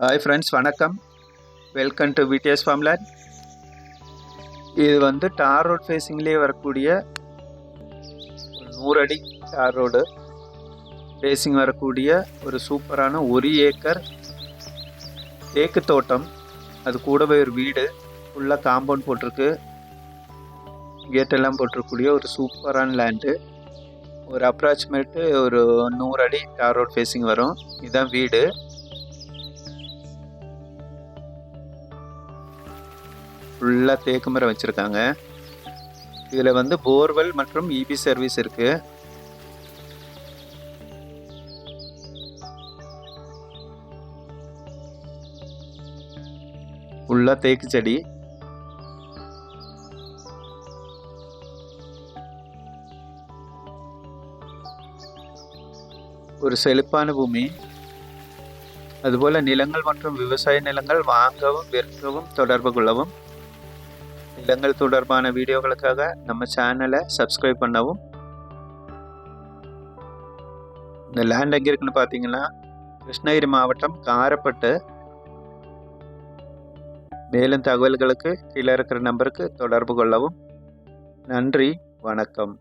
Hi friends, வணக்கம். Welcome to VTS farmland. இது வந்து டார் ரோட் ஃபேஸிங்லேயே வரக்கூடிய 100 அடி டார் ரோடு ஃபேஸிங் வரக்கூடிய ஒரு சூப்பரான 1 ஏக்கர் தேக்கு தோட்டம். அது கூடவே ஒரு வீடு, ஃபுல்லாக காம்பவுண்ட் போட்டிருக்கு, கேட்டெல்லாம் போட்டிருக்கக்கூடிய ஒரு சூப்பரான லேண்டு. ஒரு அப்ராக்சிமேட்டு ஒரு 100 அடி டார் ரோட் ஃபேஸிங் வரும். இதுதான் வீடு. ஃபுல்லாக தேக்கு மரம் வச்சுருக்காங்க. இதில் வந்து போர்வெல் மற்றும் இபி சர்வீஸ் இருக்குது. ஃபுல்லாக தேக்கு செடி. ஒரு செழிப்பான பூமி. அதுபோல் நிலங்கள் மற்றும் விவசாய நிலங்கள் வாங்கவும் விற்கவும் தொடர்பு கொள்ளவும். நிலங்கள் தொடர்பான வீடியோக்களுக்காக நம்ம சேனலை சப்ஸ்கிரைப் பண்ணவும். இந்த லேண்ட் எங்கே இருக்குன்னு பார்த்தீங்கன்னா, கிருஷ்ணகிரி மாவட்டம் காரப்பட்டு. மேலும் தகவல்களுக்கு கீழே இருக்கிற நம்பருக்கு தொடர்பு கொள்ளவும். நன்றி, வணக்கம்.